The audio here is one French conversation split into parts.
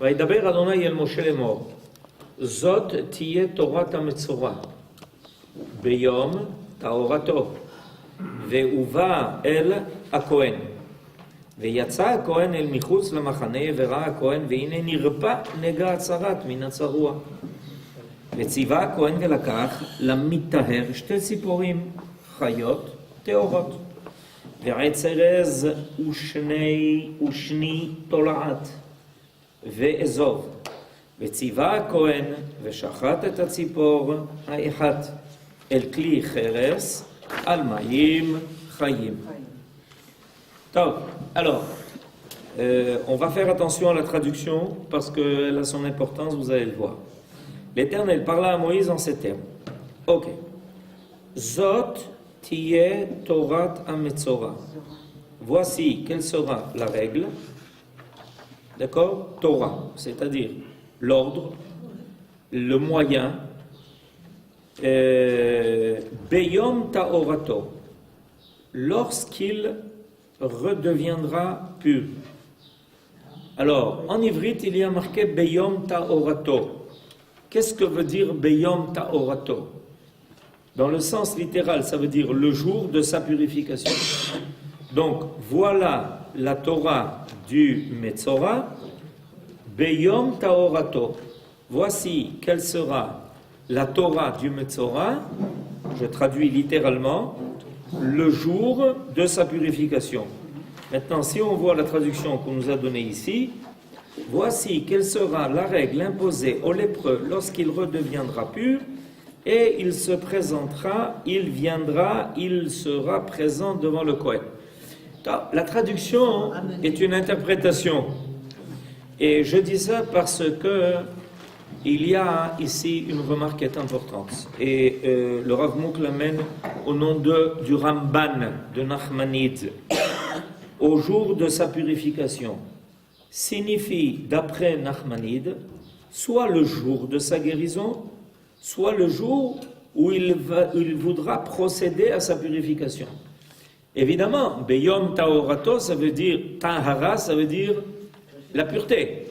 וידבר אדוני אל משה לאמור, זאת תהיה תורת המצורע, ביום טהרתו, והובא אל הכהן. ויצא הכהן אל מחוץ למחנה, וראה הכהן, והנה נרפא נגע הצרת מן הצרוע. וציווה הכהן ולקח למטהר שתי ציפורים חיות טהורות, ועץ ארז ושני תולעת, ואזוב. וציווה הכהן ושחט את הציפור האחת אל כלי חרס על מים חיים. Donc, alors, on va faire attention à la traduction parce qu'elle a son importance, vous allez le voir. L'Éternel parla à Moïse en ces termes. Ok. Zot tiye Torat Hametzora. Voici quelle sera la règle. D'accord? Torah, c'est-à-dire l'ordre, le moyen. Beyom Taorato. Lorsqu'il redeviendra pur. Alors, en ivrite, il y a marqué Beyom Taorato. Qu'est-ce que veut dire Beyom Taorato? Dans le sens littéral, ça veut dire le jour de sa purification. Donc, voilà la Torah du Metzora, Beyom Taorato. Voici quelle sera la Torah du Metzora, je traduis littéralement, le jour de sa purification. Maintenant, si on voit la traduction qu'on nous a donnée ici, voici quelle sera la règle imposée au lépreux lorsqu'il redeviendra pur, et il se présentera, il viendra, il sera présent devant le Kohen. La traduction est une interprétation. Et je dis ça parce que il y a ici une remarque qui est importante. Et le Rav Mouk l'amène au nom du Ramban, de Nachmanide. Au jour de sa purification, signifie, d'après Nachmanide, soit le jour de sa guérison, soit le jour où il voudra procéder à sa purification. Évidemment, Beyom Taorato, ça veut dire, Tahara, ça veut dire la pureté.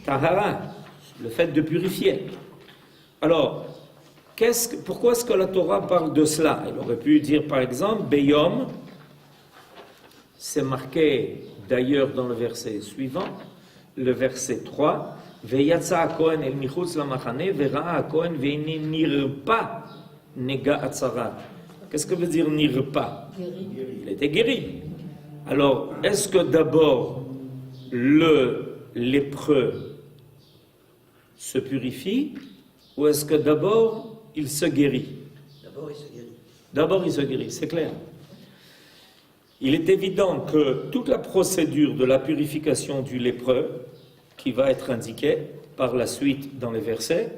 Tahara, le fait de purifier. Alors, pourquoi est-ce que la Torah parle de cela? Elle aurait pu dire par exemple, Beyom, c'est marqué d'ailleurs dans le verset suivant, le verset 3, Veyatsa Kohen el michutz lamachane, Vera'a Kohen veine nirpa nega atzarat. Qu'est-ce que veut dire nirpa? Il était guéri. Alors, est-ce que d'abord le lépreux se purifie ou est-ce que d'abord il se guérit? D'abord il se guérit. D'abord il se guérit, c'est clair. Il est évident que toute la procédure de la purification du lépreux, qui va être indiquée par la suite dans les versets,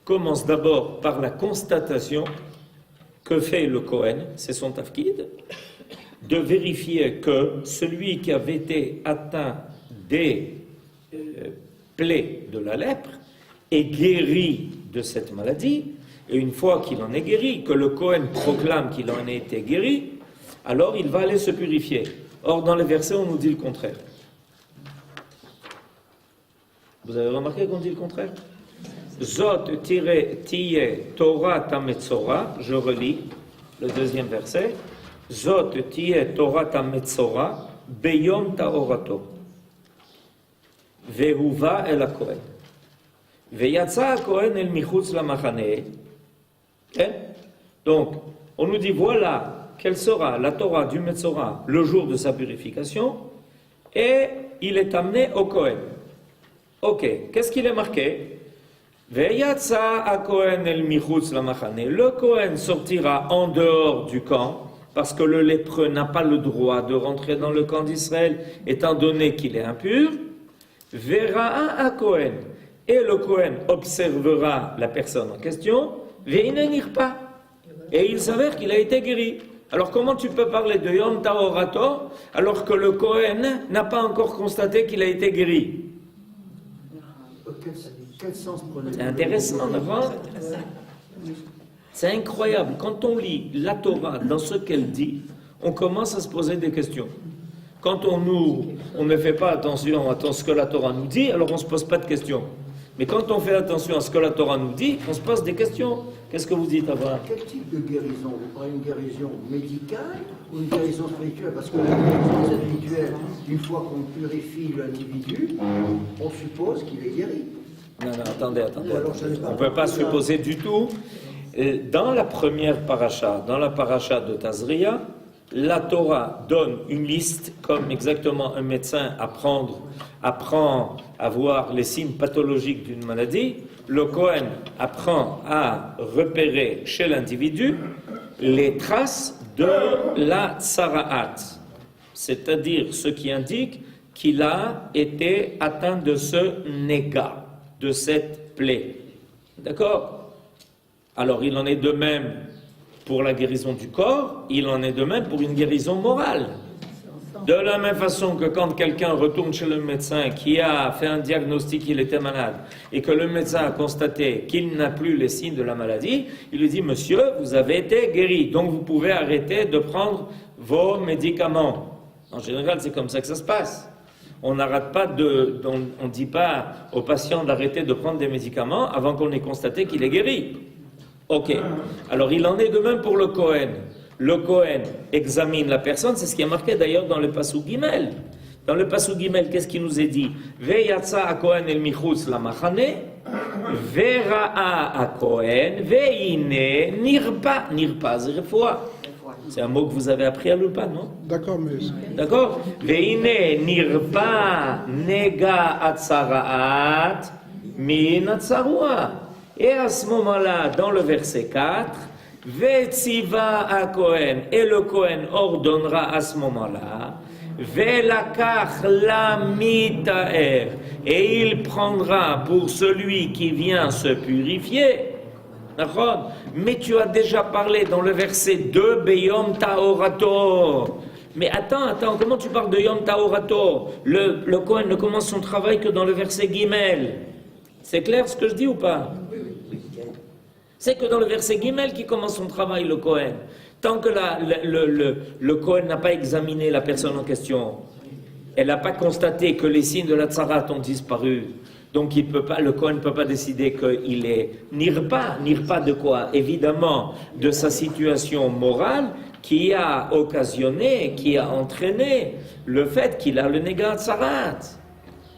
commence d'abord par la constatation que fait le Kohen, c'est son tafkid, de vérifier que celui qui avait été atteint des plaies de la lèpre est guéri de cette maladie, et une fois qu'il en est guéri, que le Kohen proclame qu'il en a été guéri, alors il va aller se purifier. Or, dans les versets, on nous dit le contraire. Vous avez remarqué qu'on dit le contraire? Zot tiye Torah tametzora, je relis le deuxième verset. Zot tiye Torah tametzora, beyom taorato. Vehuva el hakohen. Veyatsa hakohen el michutz lamachane. Donc, on nous dit voilà quelle sera la Torah du Metzora le jour de sa purification, et il est amené au Kohen. Ok, qu'est-ce qu'il est marqué? Veyatsa hakohen el michutz lamachane. Le Kohen sortira en dehors du camp, parce que le lépreux n'a pas le droit de rentrer dans le camp d'Israël, étant donné qu'il est impur. Vera'a hakohen. Et le Kohen observera la personne en question. Ve'inenir pas. Et il s'avère qu'il a été guéri. Alors comment tu peux parler de Yom Taorato alors que le Kohen n'a pas encore constaté qu'il a été guéri? Quel sens prenez-vous? C'est intéressant, d'accord? C'est incroyable. Quand on lit la Torah dans ce qu'elle dit, on commence à se poser des questions. Quand on ne fait pas attention à ce que la Torah nous dit, alors on ne se pose pas de questions. Mais quand on fait attention à ce que la Torah nous dit, on se pose des questions. Qu'est-ce que vous dites, Abraham? Quel type de guérison? Vous parlez d'une guérison médicale ou une guérison spirituelle? Parce que la guérison spirituelle, une fois qu'on purifie l'individu, on suppose qu'il est guéri. Non, attendez. Alors, ça n'est pas- On ne peut pas supposer du tout. Dans la première paracha, dans la paracha de Tazria, la Torah donne une liste, comme exactement un médecin apprend à voir les signes pathologiques d'une maladie. Le Kohen apprend à repérer chez l'individu les traces de la tsara'at, c'est-à-dire ce qui indique qu'il a été atteint de ce néga, de cette plaie. D'accord? Alors il en est de même pour la guérison du corps, il en est de même pour une guérison morale. De la même façon que quand quelqu'un retourne chez le médecin qui a fait un diagnostic qu'il était malade et que le médecin a constaté qu'il n'a plus les signes de la maladie, il lui dit « Monsieur, vous avez été guéri, donc vous pouvez arrêter de prendre vos médicaments. » En général, c'est comme ça que ça se passe. On n'arrête pas on ne dit pas au patient d'arrêter de prendre des médicaments avant qu'on ait constaté qu'il est guéri. Ok. Alors il en est de même pour le Kohen. Le Kohen examine la personne, c'est ce qui est marqué d'ailleurs dans le Pasuk Gimel. Dans le Pasuk Gimel, qu'est-ce qui nous est dit? Veyatsa a Kohen el michutz la machane, vera'a a Kohen, veine nirpa. Nirpa, c'est refoua. C'est un mot que vous avez appris à l'Ulpan, non? D'accord, mais... D'accord? Veine nirpa nega atzaraat min atzarua. Et à ce moment-là, dans le verset 4, Vetziva à Kohen, et le Kohen ordonnera à ce moment-là, Velakach la mitaer, et il prendra pour celui qui vient se purifier. D'accord? Mais tu as déjà parlé dans le verset 2, Beyom Taorato. Mais attends, comment tu parles de Yom Taorato? Le Kohen ne commence son travail que dans le verset Gimel. C'est clair ce que je dis ou pas? C'est que dans le verset Gimel qui commence son travail, le Kohen. Tant que le Kohen n'a pas examiné la personne en question, elle n'a pas constaté que les signes de la tsarat ont disparu, donc le Kohen ne peut pas décider qu'il est nirpa de quoi? Évidemment, de sa situation morale qui a occasionné, qui a entraîné le fait qu'il a le négat tsarat.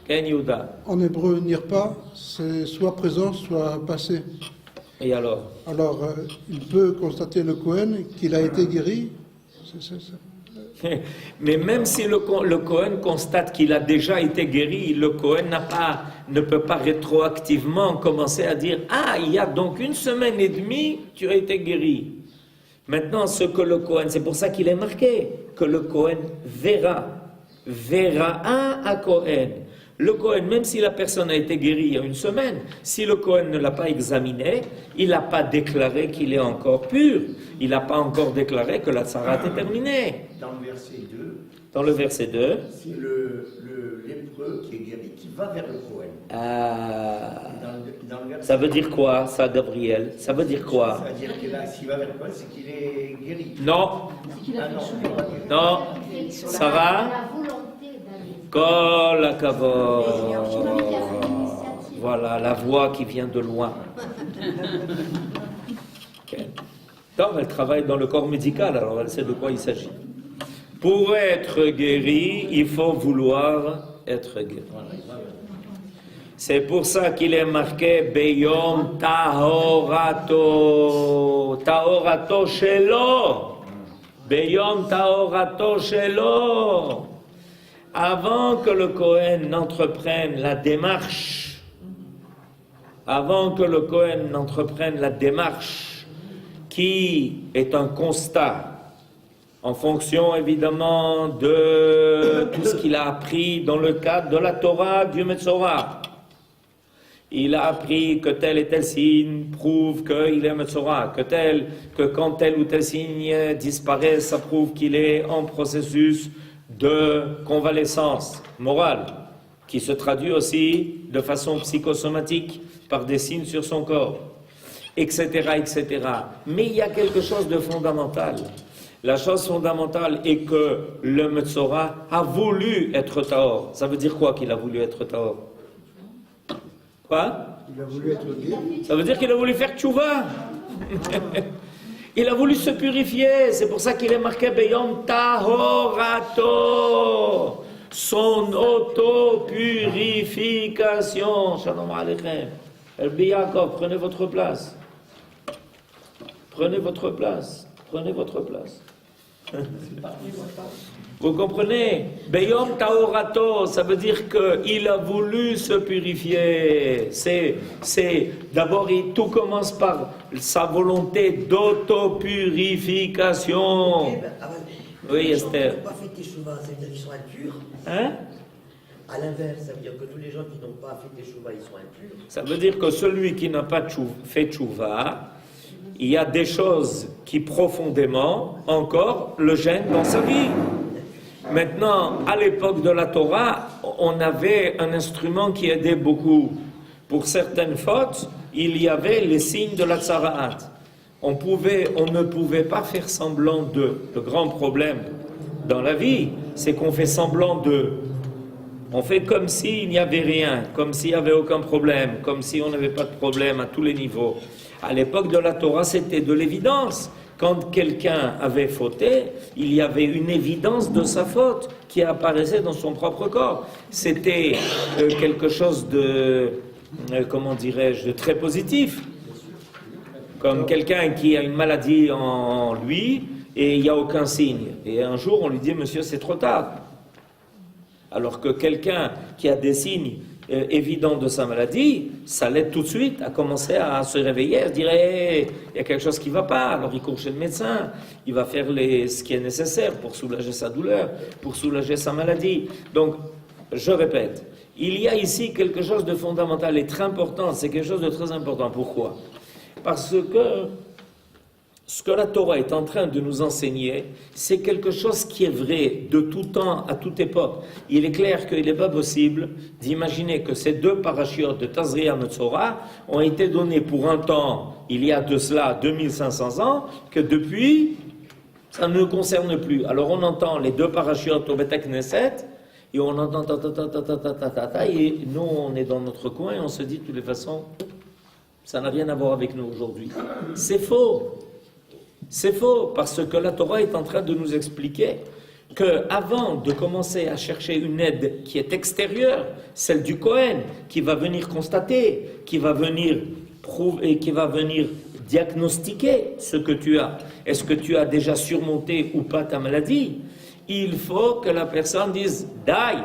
Ken Yehuda. En hébreu, nirpa, c'est soit présent, soit passé. Et alors? Alors, il peut constater le Kohen qu'il a été guéri. Mais même si le Kohen constate qu'il a déjà été guéri, le Kohen ne peut pas rétroactivement commencer à dire « Ah, il y a donc 1 semaine et demie, tu as été guéri ». Maintenant, ce que le Kohen, c'est pour ça qu'il est marqué, que le Kohen verra à Kohen. Le Kohen, même si la personne a été guérie il y a 1 semaine, si le Kohen ne l'a pas examiné, il n'a pas déclaré qu'il est encore pur. Il n'a pas encore déclaré que la tsarat est terminée. Dans le verset 2, Dans le verset 2, c'est lépreux qui est guéri qui va vers le Kohen. Dans le verset, ça veut dire quoi, ça, Gabriel? Ça veut dire quoi? ça veut dire que là, s'il va vers le Kohen, c'est qu'il est guéri. Non, Ah non, non, Sarah, Kol Hakavod. Voilà, la voix qui vient de loin. Okay. Donc, elle travaille dans le corps médical, alors elle sait de quoi il s'agit. Pour être guéri, il faut vouloir être guéri. C'est pour ça qu'il est marqué Beyom Tahorato. Tahorato Shelo. Beyom Tahorato Shelo. Avant que le Kohen n'entreprenne la démarche, qui est un constat, en fonction évidemment de tout ce qu'il a appris dans le cadre de la Torah du Metzora. Il a appris que tel et tel signe prouve qu'il est Metzora, que quand tel ou tel signe disparaît, ça prouve qu'il est en processus de convalescence morale, qui se traduit aussi de façon psychosomatique par des signes sur son corps, etc., etc. Mais il y a quelque chose de fondamental. La chose fondamentale est que le Metzora a voulu être Tahor. Ça veut dire quoi qu'il a voulu être Tahor? Quoi? Il a voulu être libre. Ça veut dire qu'il a voulu faire tchouva. Il a voulu se purifier. C'est pour ça qu'il est marqué Beyom Tahorato. Son auto-purification. Shalom Aleichem. Elbi Yaakov, prenez votre place. Prenez votre place. Prenez votre place. Vous comprenez? Beyom Tahorato, ça veut dire qu'il a voulu se purifier. D'abord, tout commence par sa volonté d'auto-purification. Oui, Esther. Ils n'ont pas fait teshuva, ça veut dire qu'ils sont impurs. Hein? À l'inverse, ça veut dire que tous les gens qui n'ont pas fait teshuva, ils sont impurs. Ça veut dire que celui qui n'a pas fait tchouva, il y a des choses qui profondément encore le gênent dans sa vie. Maintenant, à l'époque de la Torah, on avait un instrument qui aidait beaucoup. Pour certaines fautes, il y avait les signes de la tsara'at. On ne pouvait pas faire semblant de. Le grand problème dans la vie, c'est qu'on fait semblant de. On fait comme s'il n'y avait rien, comme s'il n'y avait aucun problème, comme si on n'avait pas de problème à tous les niveaux. À l'époque de la Torah, c'était de l'évidence. Quand quelqu'un avait fauté, il y avait une évidence de sa faute qui apparaissait dans son propre corps. C'était quelque chose de, comment dirais-je, de très positif. Comme quelqu'un qui a une maladie en lui et il n'y a aucun signe. Et un jour, on lui dit, monsieur, c'est trop tard. Alors que quelqu'un qui a des signes évidents de sa maladie, ça l'aide tout de suite à commencer à se réveiller, à se dire hey, il y a quelque chose qui ne va pas, alors il court chez le médecin, il va faire ce qui est nécessaire pour soulager sa douleur, pour soulager sa maladie. Donc, je répète, il y a ici quelque chose de fondamental et très important, c'est quelque chose de très important. Pourquoi? Parce que ce que la Torah est en train de nous enseigner, c'est quelque chose qui est vrai de tout temps, à toute époque. Il est clair qu'il n'est pas possible d'imaginer que ces deux parachutes de Tazria Metzora ont été donnés pour un temps, il y a de cela 2500 ans, que depuis, ça ne nous concerne plus. Alors on entend les deux parachutes au Beth Knesset, et on entend et nous on est dans notre coin et on se dit de toutes les façons, ça n'a rien à voir avec nous aujourd'hui. C'est faux. C'est faux, parce que la Torah est en train de nous expliquer qu'avant de commencer à chercher une aide qui est extérieure, celle du Kohen, qui va venir constater, qui va venir prouver, qui va venir diagnostiquer ce que tu as, est-ce que tu as déjà surmonté ou pas ta maladie, il faut que la personne dise « Dai,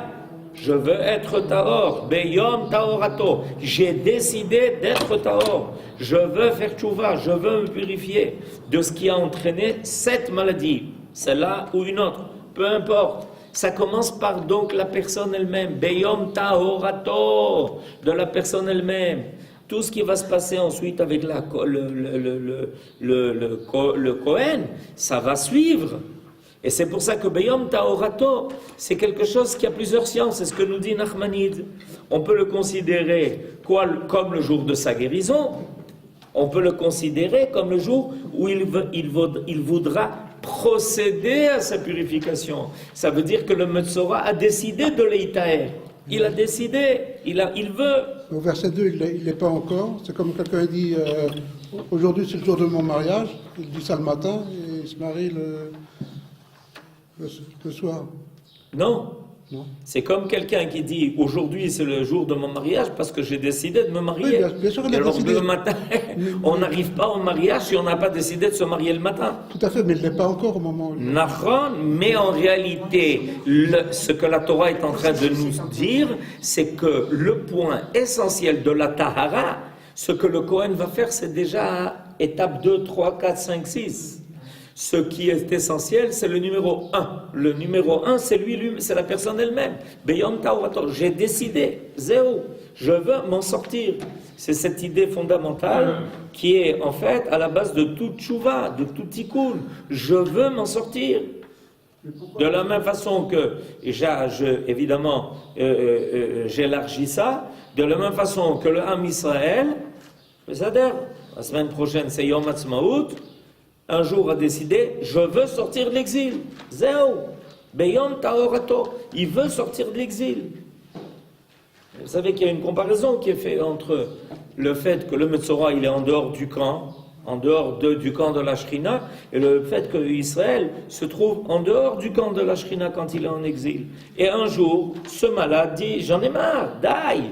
je veux être Tahor, Beyom Tahorato, j'ai décidé d'être Tahor, je veux faire tchouva, je veux me purifier de ce qui a entraîné cette maladie, celle-là ou une autre, peu importe. Ça commence par donc la personne elle-même, Beyom Tahorato, de la personne elle-même. Tout ce qui va se passer ensuite avec le Kohen, ça va suivre. Et c'est pour ça que Beyom Tahorato, c'est quelque chose qui a plusieurs sciences. C'est ce que nous dit Nachmanide. On peut le considérer comme le jour de sa guérison. On peut le considérer comme le jour où il voudra procéder à sa purification. Ça veut dire que le Metzora a décidé de l'Eitaer. Il a décidé, il veut. Au verset 2, il n'est pas encore. C'est comme quelqu'un dit, aujourd'hui c'est le jour de mon mariage. Il dit ça le matin et il se marie le soir. Non. Non. C'est comme quelqu'un qui dit aujourd'hui c'est le jour de mon mariage parce que j'ai décidé de me marier. Oui, bien sûr, il a et alors décidé. le matin, on n'arrive pas au mariage si on n'a pas décidé de se marier le matin. Tout à fait, mais il n'est pas encore au moment où il... Nachon, mais en réalité, ce que la Torah est en train de nous dire, c'est que le point essentiel de la Tahara, ce que le Kohen va faire, c'est déjà étape 2, 3, 4, 5, 6. Ce qui est essentiel, c'est le numéro 1. Le numéro 1, c'est lui, c'est la personne elle-même. Beyom Tahorato, j'ai décidé, zéro, je veux m'en sortir. C'est cette idée fondamentale qui est en fait à la base de tout tchouva, de tout tikkun. Je veux m'en sortir. De la même façon que, évidemment, j'élargis ça, de la même façon que le Ham Israël, c'est-à-dire, la semaine prochaine c'est Yom Ha'atzmaut, un jour a décidé, je veux sortir de l'exil. Zéo, Beyom Taorato, il veut sortir de l'exil. Vous savez qu'il y a une comparaison qui est faite entre le fait que le Metzora, il est en dehors du camp, du camp de la Shrina, et le fait que Israël se trouve en dehors du camp de la Shrina quand il est en exil. Et un jour, ce malade dit, j'en ai marre, daï,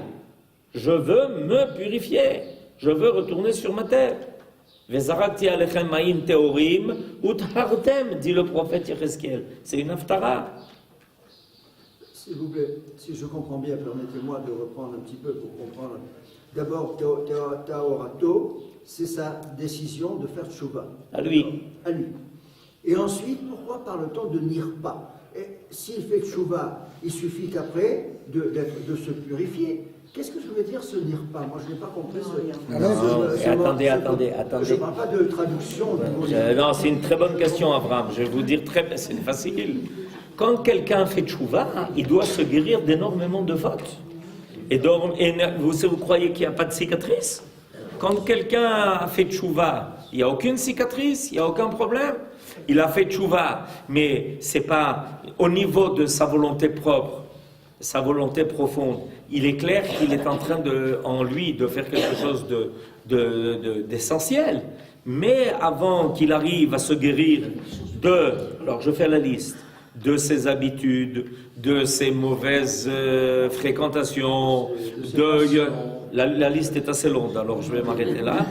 je veux me purifier, je veux retourner sur ma terre. Vezarakti alechem ma'im teorim uthartem, dit le prophète Yechezkel. C'est une haftara. S'il vous plaît, si je comprends bien, permettez-moi de reprendre un petit peu pour comprendre. D'abord, Taorato, c'est sa décision de faire tchouva. À lui. À lui. Et ensuite, pourquoi parle-t-on de nirpa? S'il fait tchouva, il suffit qu'après de se purifier. Qu'est-ce que je veux dire ce nirpa? Moi, je n'ai pas compris Attendez. Je ne parle pas de traduction. Non, c'est une très bonne question, Abraham. Je vais vous dire c'est facile. Quand quelqu'un fait tchouva, il doit se guérir d'énormément de fautes. Et vous croyez qu'il n'y a pas de cicatrice? Quand quelqu'un a fait tchouva, il n'y a aucune cicatrice, il n'y a aucun problème. Il a fait tchouva, mais c'est pas au niveau de sa volonté propre, sa volonté profonde. Il est clair qu'il est en train en lui de faire quelque chose d'essentiel. Mais avant qu'il arrive à se guérir alors je fais la liste, de ses habitudes, de ses mauvaises fréquentations, la liste est assez longue, alors je vais m'arrêter là.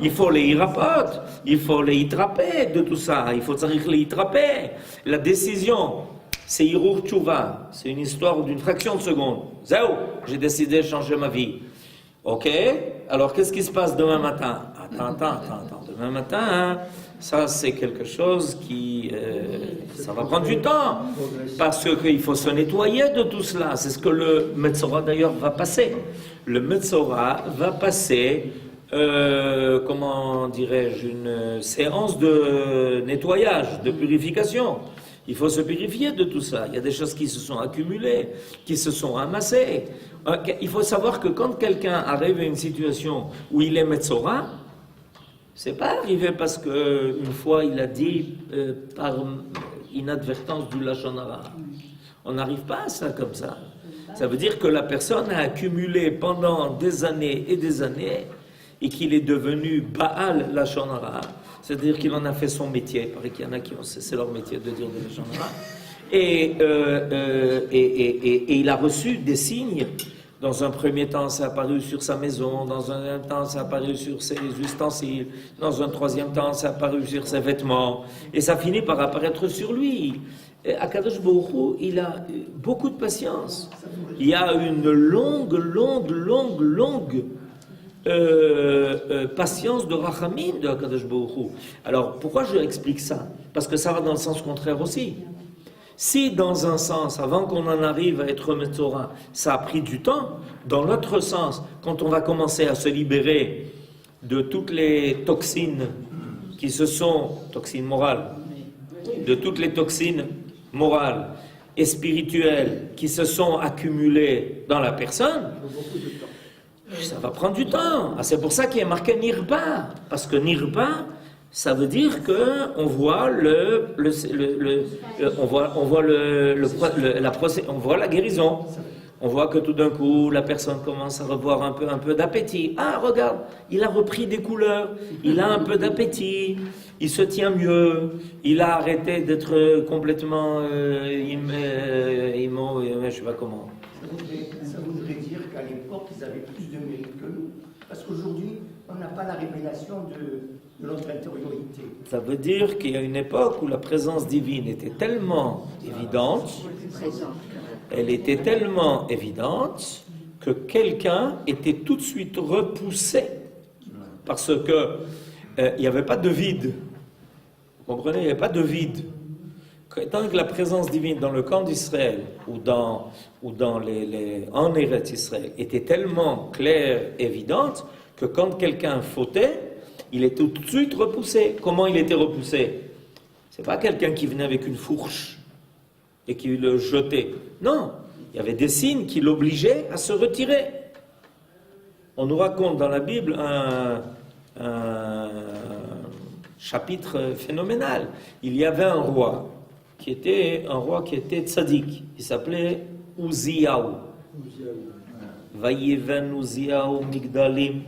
Il faut les irapot, il faut les itraper de tout ça, il faut les itraper. La décision, c'est Hirur Tchouva, c'est une histoire d'une fraction de seconde. Zéo, j'ai décidé de changer ma vie. Ok, alors qu'est-ce qui se passe demain matin? Attends, demain matin, hein, ça c'est quelque chose qui... ça va prendre du temps, parce qu'il faut se nettoyer de tout cela. C'est ce que le Metzora d'ailleurs va passer. Le Metzora va passer, comment dirais-je, une séance de nettoyage, de purification. Il faut se purifier de tout ça. Il y a des choses qui se sont accumulées, qui se sont amassées. Il faut savoir que quand quelqu'un arrive à une situation où il est Metzora, c'est pas arrivé parce qu'une fois il a dit par inadvertance du Lachon Hara. On n'arrive pas à ça comme ça. Ça veut dire que la personne a accumulé pendant des années et des années et qu'il est devenu Baal Lachon Hara. C'est-à-dire qu'il en a fait son métier. Il paraît qu'il y en a qui ont c'est leur métier de dire des Lachon Hara. Et il a reçu des signes. Dans un premier temps, ça a apparu sur sa maison. Dans un deuxième temps, ça a apparu sur ses ustensiles. Dans un troisième temps, ça a apparu sur ses vêtements. Et ça finit par apparaître sur lui. Akadosh Baruch Hu, il a beaucoup de patience. Il y a une longue patience de Rachamim de Akadosh Baruch Hu. Alors, pourquoi je explique ça? Parce que ça va dans le sens contraire aussi. Si dans un sens, avant qu'on en arrive à être Metzora, ça a pris du temps, dans l'autre sens, quand on va commencer à se libérer de toutes les toxines qui se sont, toxines morales, de toutes les toxines morales et spirituelles qui se sont accumulées dans la personne, ça va prendre du temps. Ah, c'est pour ça qu'il est marqué Nirba, parce que Nirba, ça veut dire que on voit on voit la guérison. On voit que tout d'un coup la personne commence à revoir un peu d'appétit. Ah, regarde, il a repris des couleurs, il a un peu d'appétit, il se tient mieux, il a arrêté d'être complètement je sais pas comment. Ça voudrait dire qu'à l'époque ils avaient plus de mérite que nous, parce qu'aujourd'hui on n'a pas la révélation de notre intériorité. Ça veut dire qu'il y a une époque où la présence divine était tellement évidente, elle était tellement évidente que quelqu'un était tout de suite repoussé parce que il n'y avait pas de vide. Vous comprenez? Il n'y avait pas de vide. Tant que la présence divine dans le camp d'Israël ou en Eretz Israël était tellement claire, évidente, que quand quelqu'un fautait, il était tout de suite repoussé. Comment il était repoussé? C'est pas quelqu'un qui venait avec une fourche et qui le jetait. Non, il y avait des signes qui l'obligeaient à se retirer. On nous raconte dans la Bible chapitre phénoménal. Il y avait un roi qui était tzaddik. Il s'appelait Uziyahu. Vayeven Uziyahu Migdalim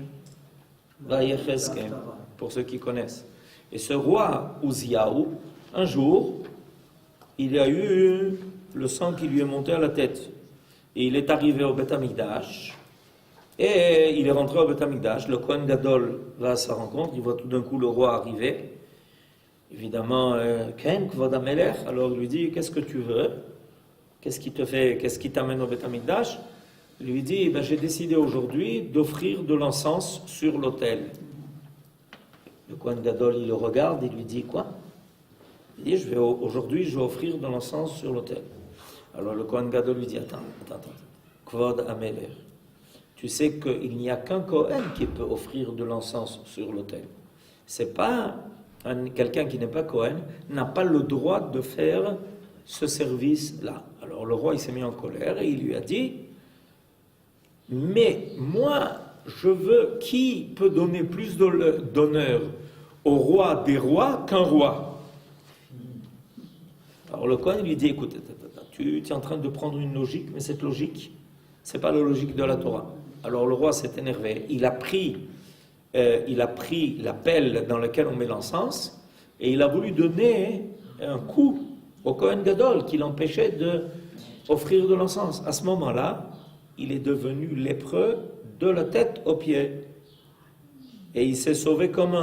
Vayecheskem, pour ceux qui connaissent. Et ce roi Uziyahu, un jour, il a eu le sang qui lui est monté à la tête. Et il est arrivé au Beth Amikdash. Et il est rentré au Beth Amikdash. Le Kohen Gadol va à sa rencontre. Il voit tout d'un coup le roi arriver. Évidemment, Ken, Kvod HaMelech. Alors il lui dit, qu'est-ce que tu veux? Qu'est-ce qui t'amène au Beth Amikdash? Il lui dit, ben, j'ai décidé aujourd'hui d'offrir de l'encens sur l'autel. Le Kohen Gadol, il le regarde et lui dit, quoi? Il dit, aujourd'hui, je vais offrir de l'encens sur l'autel. Alors le Kohen Gadol lui dit, attends. Kvod HaMelech. Tu sais qu'il n'y a qu'un Kohen qui peut offrir de l'encens sur l'autel. C'est pas quelqu'un qui n'est pas Kohen n'a pas le droit de faire ce service-là. Alors le roi il s'est mis en colère et il lui a dit, mais moi je veux, qui peut donner plus d'honneur au roi des rois qu'un roi? Alors le Kohen lui dit, écoute, tu es en train de prendre une logique, mais cette logique, c'est pas la logique de la Torah. Alors le roi s'est énervé, il a pris la pelle dans laquelle on met l'encens et il a voulu donner un coup au Kohen Gadol qui l'empêchait d'offrir de l'encens. À ce moment-là, il est devenu lépreux de la tête aux pieds. Et il s'est sauvé comme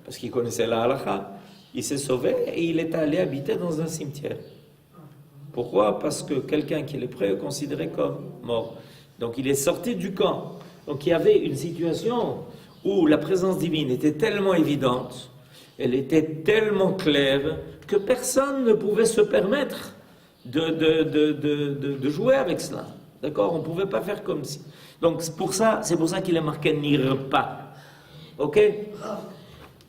parce qu'il connaissait la halakha, il s'est sauvé et il est allé habiter dans un cimetière. Pourquoi? Parce que quelqu'un qui est lépreux est considéré comme mort. Donc il est sorti du camp. Donc il y avait une situation où la présence divine était tellement évidente, elle était tellement claire, que personne ne pouvait se permettre de jouer avec cela. D'accord? On ne pouvait pas faire comme si. Donc c'est pour ça qu'il est marqué Nirpa. Ok?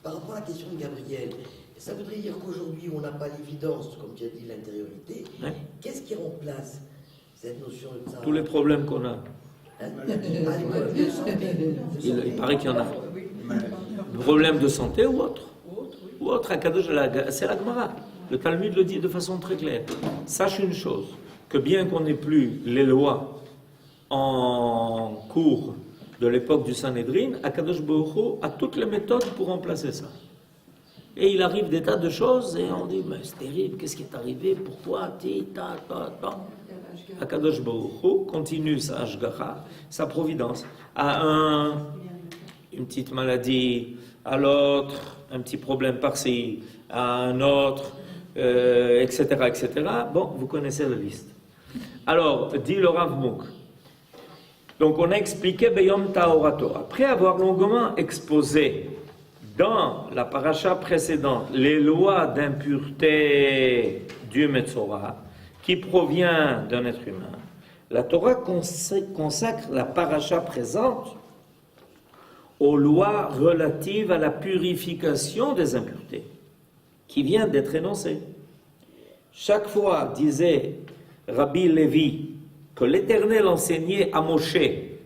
Par rapport à la question de Gabriel, ça voudrait dire qu'aujourd'hui on n'a pas l'évidence, comme tu as dit, l'intériorité. Ouais. Qu'est-ce qui remplace cette notion de ça? Tous les problèmes qu'on a. Hein? De santé. Il paraît qu'il y en a. Problème de santé ou autre. Ou autre. C'est la Gemara. Le Talmud le dit de façon très claire. Sache une chose, que bien qu'on n'ait plus les lois en cours de l'époque du Sanhédrin, Akadosh Baruch Hu a toutes les méthodes pour remplacer ça. Et il arrive des tas de choses et on dit, mais c'est terrible, qu'est-ce qui est arrivé, pourquoi, Akadosh Baruch Hu continue sa Ashgacha, sa providence, à une petite maladie, à l'autre, un petit problème par-ci, à un autre, etc., etc. Bon, vous connaissez la liste. Alors, dit le Rav Mouk. Donc, on a expliqué Beyom Ta'orato. Après avoir longuement exposé dans la paracha précédente les lois d'impureté du Metzora qui provient d'un être humain, la Torah consacre la paracha présente aux lois relatives à la purification des impuretés qui vient d'être énoncée. Chaque fois, disait Rabbi Lévi, que l'Éternel enseignait à Moshe,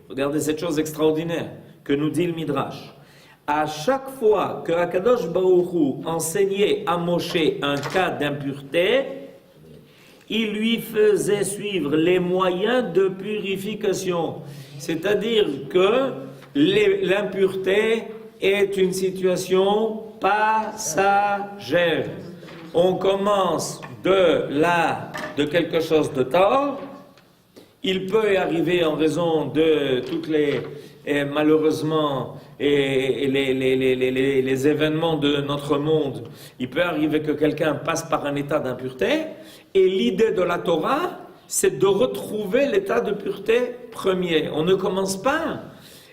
regardez cette chose extraordinaire que nous dit le Midrash, à chaque fois que Akadosh Baruch Hu enseignait à Moshe un cas d'impureté, il lui faisait suivre les moyens de purification. C'est-à-dire que l'impureté est une situation passagère. On commence de quelque chose de tort. Il peut arriver en raison de toutes les malheureusement les événements de notre monde, il peut arriver que quelqu'un passe par un état d'impureté, et l'idée de la Torah, c'est de retrouver l'état de pureté premier. On ne commence pas,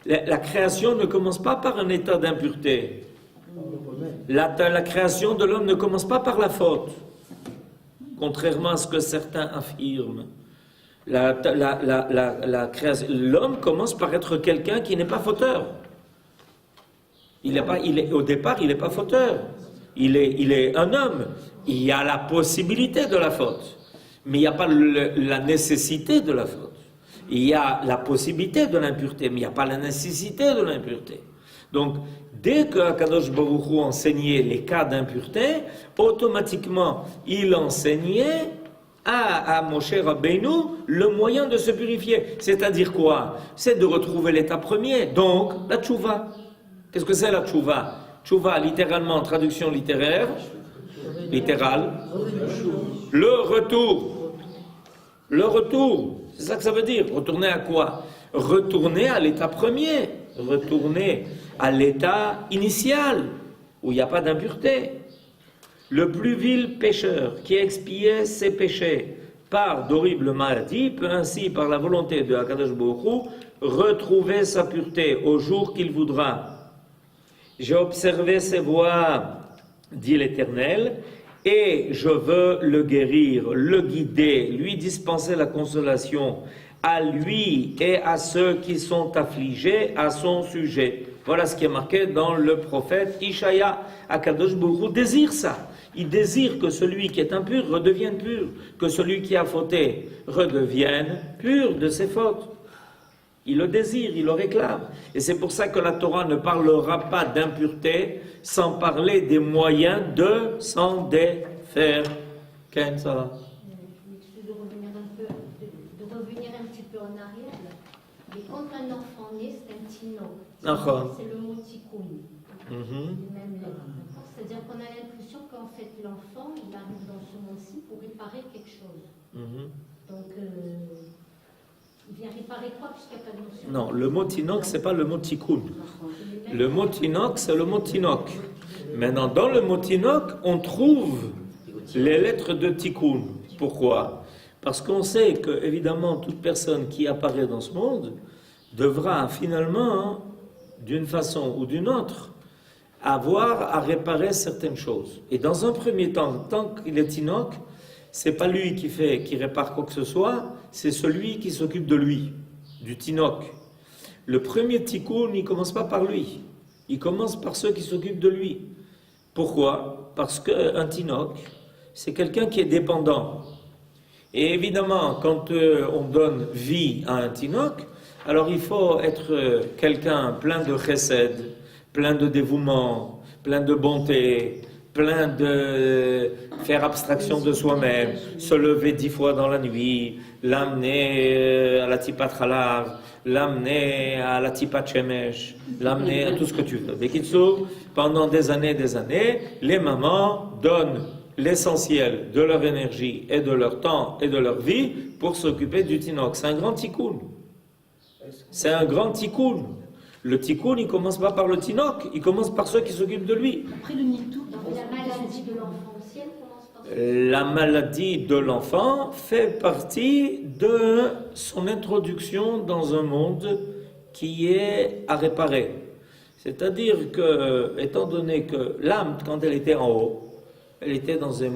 la création ne commence pas par un état d'impureté. La création de l'homme ne commence pas par la faute, contrairement à ce que certains affirment. L'homme commence par être quelqu'un qui n'est pas fauteur. Au départ, il n'est pas fauteur. Il est un homme. Il y a la possibilité de la faute, mais il n'y a pas la nécessité de la faute. Il y a la possibilité de l'impureté, mais il n'y a pas la nécessité de l'impureté. Donc, dès que Akadosh Baruch Hu enseignait les cas d'impureté, automatiquement, il enseignait à Moshe Rabbeinu le moyen de se purifier. C'est-à-dire quoi? C'est de retrouver l'état premier, donc la tchouva. Qu'est-ce que c'est la tchouva? Tchouva, littéralement, traduction littérale, le retour. Le retour, c'est ça que ça veut dire. Retourner à quoi? Retourner à l'état premier, retourner à l'état initial, où il n'y a pas d'impureté. Le plus vil pécheur qui expiait ses péchés par d'horribles maladies peut ainsi, par la volonté de Akadosh Baruch Hu, retrouver sa pureté au jour qu'il voudra. J'ai observé ses voies, dit l'Éternel, et je veux le guérir, le guider, lui dispenser la consolation, à lui et à ceux qui sont affligés à son sujet. Voilà ce qui est marqué dans le prophète Ishaïa. Akadosh Baruch Hu désire ça. Il désire que celui qui est impur redevienne pur, que celui qui a fauté redevienne pur de ses fautes. Il le désire, il le réclame. Et c'est pour ça que la Torah ne parlera pas d'impureté sans parler des moyens de s'en défaire. Ken, ça va? De revenir un petit peu en arrière. Mais quand un enfant naît, c'est un tino. C'est le mot tikkun. C'est-à-dire qu'on a l'impression qu'en fait l'enfant, il arrive dans ce monde-ci pour réparer quelque chose. Donc, il vient réparer quoi puisqu'il n'y a pas de notion? Non, le mot tinok, c'est pas le mot tikkun. Le mot tinok, c'est le mot tinok. Maintenant, dans le mot tinok, on trouve les lettres de tikkun. Pourquoi? Parce qu'on sait que, évidemment, toute personne qui apparaît dans ce monde devra finalement, d'une façon ou d'une autre, avoir à réparer certaines choses. Et dans un premier temps, tant qu'il est tinok, c'est pas lui qui répare quoi que ce soit, c'est celui qui s'occupe de lui, du tinok. Le premier tikkun, il commence pas par lui, il commence par ceux qui s'occupent de lui. Pourquoi? Parce qu'un tinok, c'est quelqu'un qui est dépendant. Et évidemment, quand on donne vie à un tinok, alors il faut être quelqu'un plein de chesed, plein de dévouement, plein de bonté, plein de faire abstraction de soi-même, se lever 10 fois dans la nuit, l'amener à la tipat chalav, l'amener à la tipat shemesh, l'amener à tout ce que tu veux. Bekitsour, pendant des années, les mamans donnent l'essentiel de leur énergie et de leur temps et de leur vie pour s'occuper du tinok. C'est un grand tikkun. C'est un grand tikkun. Le tikkun, il commence pas par le tinok, il commence par ceux qui s'occupent de lui. Après le nitou, la maladie de l'enfant aussi, elle commence par ça. La maladie de l'enfant fait partie de son introduction dans un monde qui est à réparer. C'est-à-dire que, étant donné que l'âme, quand elle était en haut, elle était dans un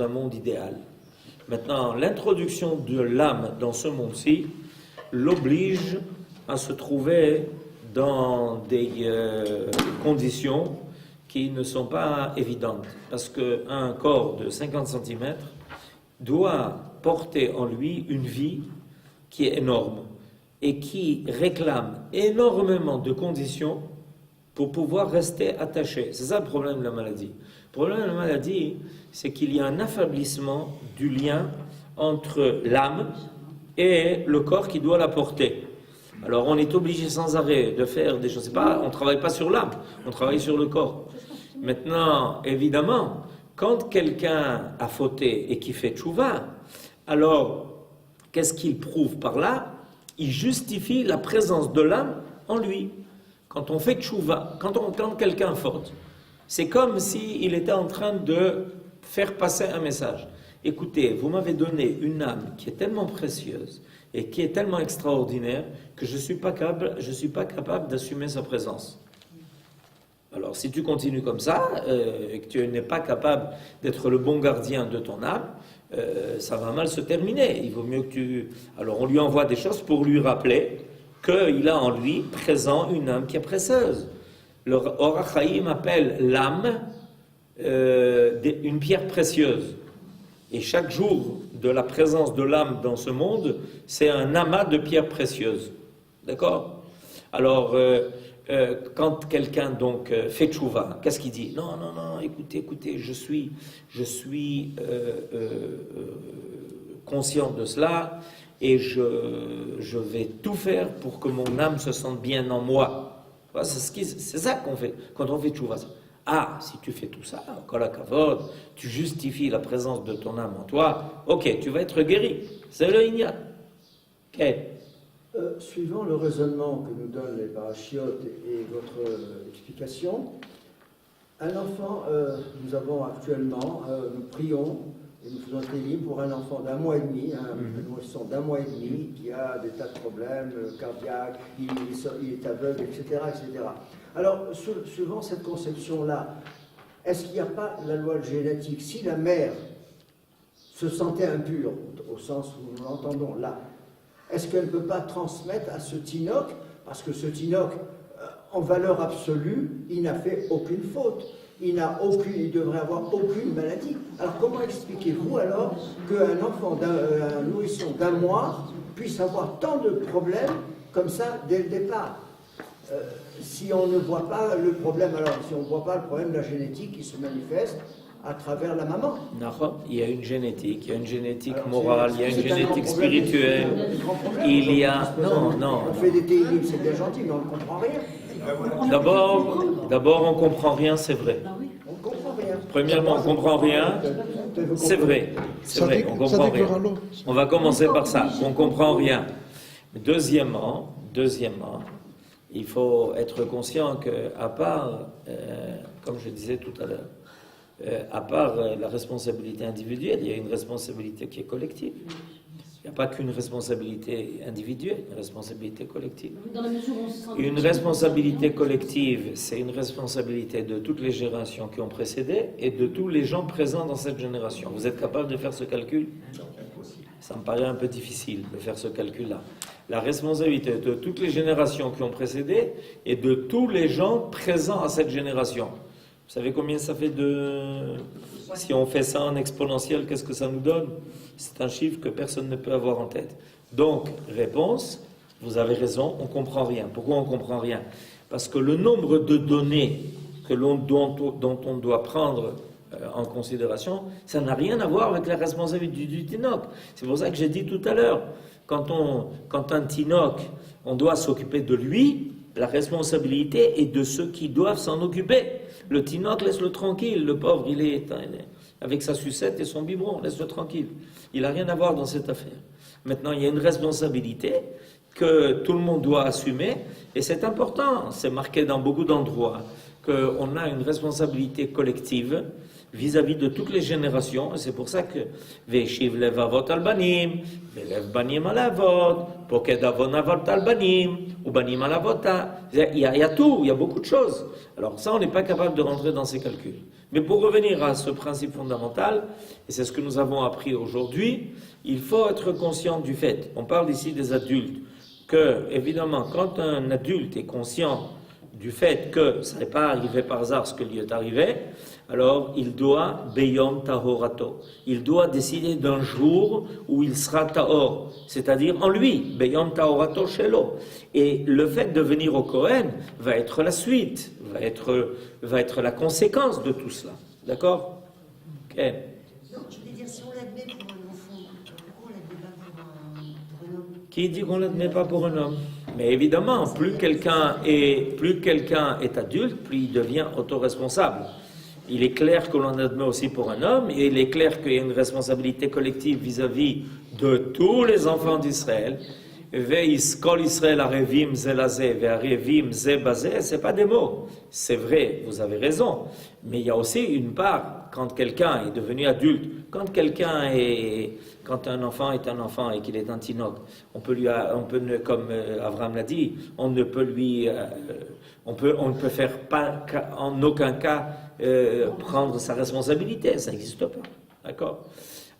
monde idéal. Maintenant, l'introduction de l'âme dans ce monde-ci l'oblige à se trouver dans des conditions qui ne sont pas évidentes. Parce qu'un corps de 50 cm doit porter en lui une vie qui est énorme et qui réclame énormément de conditions pour pouvoir rester attaché. C'est ça le problème de la maladie. Le problème de la maladie, c'est qu'il y a un affaiblissement du lien entre l'âme et le corps qui doit la porter. Alors on est obligé sans arrêt de faire des choses. On ne travaille pas sur l'âme, on travaille sur le corps. Maintenant, évidemment, quand quelqu'un a fauté et qui fait tchouva, alors qu'est-ce qu'il prouve par là? Il justifie la présence de l'âme en lui. Quand on fait tchouva, quand quelqu'un faute, c'est comme s'il était en train de faire passer un message. Écoutez, vous m'avez donné une âme qui est tellement précieuse et qui est tellement extraordinaire que je ne suis pas capable d'assumer sa présence. Alors, si tu continues comme ça, et que tu n'es pas capable d'être le bon gardien de ton âme, ça va mal se terminer. Il vaut mieux que tu... Alors, on lui envoie des choses pour lui rappeler qu'il a en lui présent une âme qui est précieuse. Le Or HaChaim appelle l'âme une pierre précieuse. Et chaque jour de la présence de l'âme dans ce monde, c'est un amas de pierres précieuses. D'accord? Alors, quand quelqu'un donc fait tchouva, qu'est-ce qu'il dit? Non, non, non, écoutez, je suis conscient de cela et je vais tout faire pour que mon âme se sente bien en moi. Voilà, c'est ça qu'on fait quand on fait tchouva. Ah, si tu fais tout ça, kol hakavod, tu justifies la présence de ton âme en toi, ok, tu vas être guéri. C'est le inyan. Ok. Suivant le raisonnement que nous donnent les parachiotes et votre explication, un enfant, nous avons actuellement, nous prions et nous faisons télim pour un enfant d'1 mois et demi, un nourrisson d'1 mois et demi qui a des tas de problèmes cardiaques, il est aveugle, etc., etc. Alors, suivant cette conception-là, est-ce qu'il n'y a pas la loi génétique? Si la mère se sentait impure, au sens où nous l'entendons là, est-ce qu'elle ne peut pas transmettre à ce tinoc, parce que ce tinoc, en valeur absolue, il n'a fait aucune faute, il devrait avoir aucune maladie. Alors comment expliquez-vous alors qu'un enfant, un nourrisson d'1 mois puisse avoir tant de problèmes comme ça dès le départ? Si on ne voit pas le problème, alors si on ne voit pas le problème de la génétique qui se manifeste à travers la maman. Non, il y a une génétique, morale, il y a une génétique spirituelle. Il y a... Non. On fait des télim, c'est bien gentil, mais on ne comprend rien. D'abord, on comprend rien, c'est vrai. On ne comprend rien. Premièrement, on comprend rien, c'est vrai. C'est vrai, on comprend rien. On va commencer par ça, on comprend rien. Deuxièmement, il faut être conscient qu'à part, comme je disais tout à l'heure, à part la responsabilité individuelle, il y a une responsabilité qui est collective. Il n'y a pas qu'une responsabilité individuelle, une responsabilité collective. Dans la mesure où on se sent Une responsabilité collective, c'est une responsabilité de toutes les générations qui ont précédé et de tous les gens présents dans cette génération. Vous êtes capable de faire ce calcul? Ça me paraît un peu difficile de faire ce calcul-là. La responsabilité de toutes les générations qui ont précédé et de tous les gens présents à cette génération. Vous savez combien ça fait Si on fait ça en exponentiel, qu'est-ce que ça nous donne? C'est un chiffre que personne ne peut avoir en tête. Donc, réponse, vous avez raison, on ne comprend rien. Pourquoi on ne comprend rien? Parce que le nombre de données dont on doit prendre en considération, ça n'a rien à voir avec la responsabilité du tinoc. C'est pour ça que j'ai dit tout à l'heure, quand un tinoc, on doit s'occuper de lui, la responsabilité est de ceux qui doivent s'en occuper. Le tinoc, laisse-le tranquille, le pauvre, il est avec sa sucette et son biberon, laisse-le tranquille. Il n'a rien à voir dans cette affaire. Maintenant, il y a une responsabilité que tout le monde doit assumer, et c'est important, c'est marqué dans beaucoup d'endroits, qu'on a une responsabilité collective vis-à-vis de toutes les générations, et c'est pour ça que Veshiv lev avot al banim, velev banim al avot, poked avon avot al banim, ou banim al avota. Il y a tout, il y a beaucoup de choses. Alors ça, on n'est pas capable de rentrer dans ces calculs. Mais pour revenir à ce principe fondamental, et c'est ce que nous avons appris aujourd'hui, il faut être conscient du fait, on parle ici des adultes, que évidemment, quand un adulte est conscient du fait que ça n'est pas arrivé par hasard ce qui lui est arrivé, alors il doit beyom tahorato. Il doit décider d'un jour où il sera tahor, c'est-à-dire en lui, beyom tahorato shelo. Et le fait de venir au Kohen va être la suite, va être la conséquence de tout cela. D'accord? Ok. Non, je voulais dire, si on l'admet pour un enfant, pourquoi on l'admet pas pour un homme? Qui dit qu'on ne l'admet pas pour un homme? Mais évidemment, plus quelqu'un est adulte, plus il devient autoresponsable. Il est clair que l'on admet aussi pour un homme, et il est clair qu'il y a une responsabilité collective vis-à-vis de tous les enfants d'Israël. Ve'iskol Israël arevim zelazé, ve'arevim zebazé, c'est pas des mots. C'est vrai, vous avez raison. Mais il y a aussi une part, quand quelqu'un est devenu adulte, quand un enfant est un enfant et qu'il est un tinoc, comme Abraham l'a dit, on ne peut faire pas en aucun cas prendre sa responsabilité, ça n'existe pas. D'accord?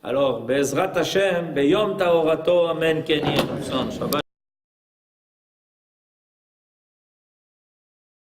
Alors, Bezrat Hashem, Beyom Taorato, Amen, Kenyan, Shabbat.